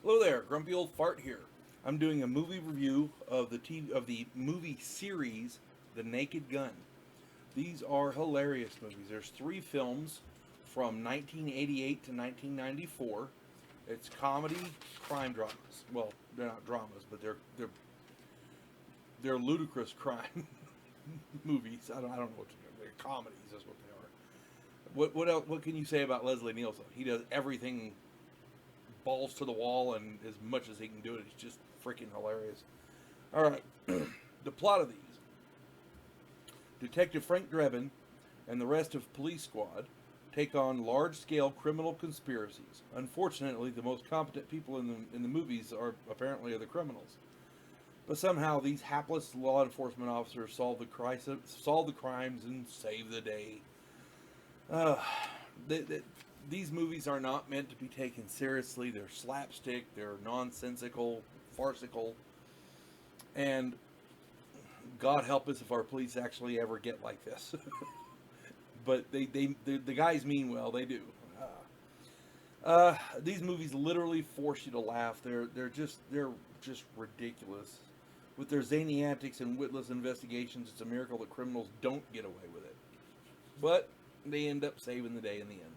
Hello there, Grumpy Old Fart here. I'm doing a movie review of the movie series The Naked Gun. These are hilarious movies. There's three films from 1988 to 1994. It's comedy, crime dramas. Well, they're not dramas, but they're ludicrous crime movies. I don't know what to do. They're comedies. That's what they are. What else? What can you say about Leslie Nielsen? He does everything balls to the wall, and as much as he can do it, it's just freaking hilarious. All right, the plot of these: Detective Frank Drebin and the rest of Police Squad take on large-scale criminal conspiracies. Unfortunately, the most competent people in the movies are apparently the criminals. But somehow these hapless law enforcement officers solve the crimes, and save the day. These movies are not meant to be taken seriously. They're slapstick, they're nonsensical, farcical, and God help us if our police actually ever get like this. But the guys mean well. They do. These movies literally force you to laugh. They're just ridiculous. With their zany antics and witless investigations, it's a miracle that criminals don't get away with it. But they end up saving the day in the end.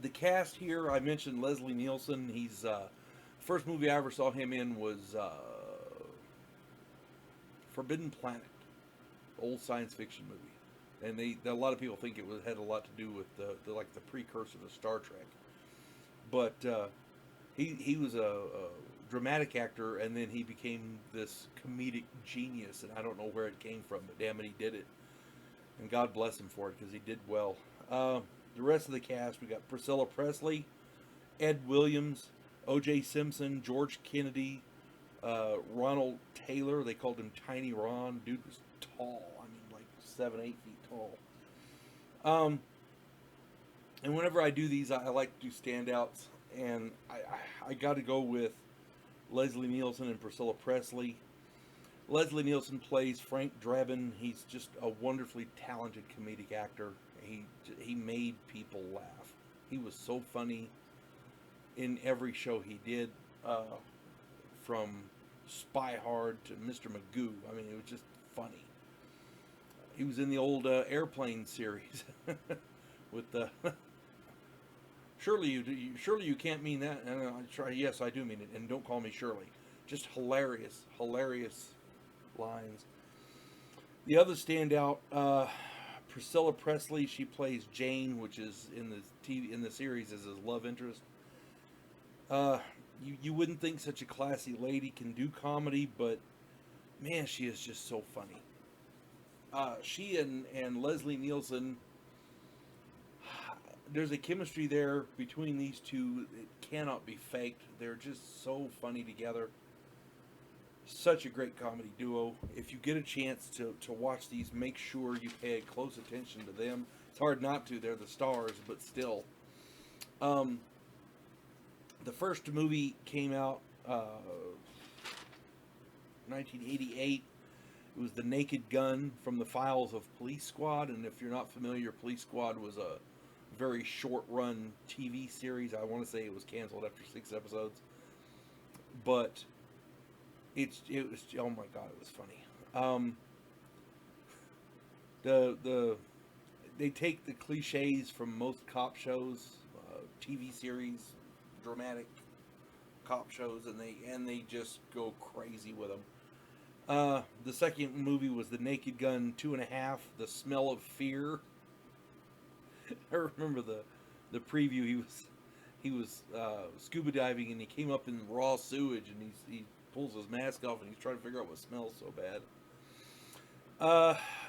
The cast here, I mentioned Leslie Nielsen. He's first movie I ever saw him in was Forbidden Planet, old science fiction movie, and a lot of people think had a lot to do with the precursor to Star Trek. But he was a dramatic actor, and then he became this comedic genius, and I don't know where it came from, but damn it, he did it. And God bless him for it, because he did well. The rest of the cast, we got Priscilla Presley, Ed Williams, O.J. Simpson, George Kennedy, Ronald Taylor. They called him Tiny Ron. Dude was tall. I mean, like 7, 8 feet tall. And whenever I do these, I like to do standouts. And I got to go with Leslie Nielsen and Priscilla Presley. Leslie Nielsen plays Frank Drebin. He's just a wonderfully talented comedic actor. He made people laugh. He was so funny in every show he did, from Spy Hard to Mr. Magoo. I mean, it was just funny. He was in the old Airplane series with the surely you can't mean that. And I try. Yes, I do mean it. And don't call me Shirley. Just hilarious lines. The other standout, Priscilla Presley. She plays Jane, which is in the series as his love interest. You wouldn't think such a classy lady can do comedy, but man, she is just so funny. She and Leslie Nielsen, there's a chemistry there between these two. It cannot be faked. They're just so funny together. Such a great comedy duo. If you get a chance to watch these, make sure you pay close attention to them. It's hard not to. They're the stars, but still. The first movie came out 1988. It was The Naked Gun from the files of Police Squad. And if you're not familiar, Police Squad was a very short-run TV series. I want to say it was canceled after 6 episodes. But it was, oh my God, it was funny. They take the cliches from most cop shows, TV series, dramatic cop shows, and they just go crazy with them. The second movie was The Naked Gun 2.5, The Smell of Fear. I remember the preview. He was scuba diving, and he came up in raw sewage, and he pulls his mask off, and he's trying to figure out what smells so bad.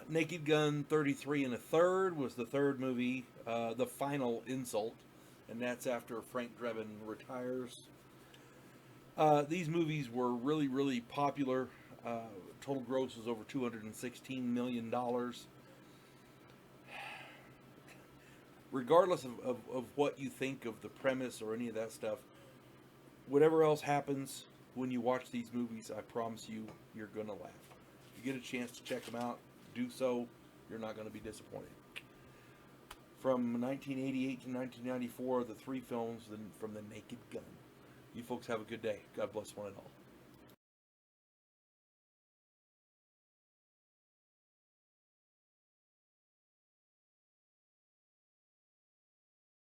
Naked Gun 33 1/3 was the third movie, The Final Insult, and that's after Frank Drebin retires. These movies were really, really popular. Total gross was over $216 million. Regardless of what you think of the premise or any of that stuff, whatever else happens when you watch these movies, I promise you're going to laugh. If you get a chance to check them out, do so. You're not going to be disappointed. from 1988 to 1994, the three films from The Naked Gun. You folks have a good day. God bless one and all.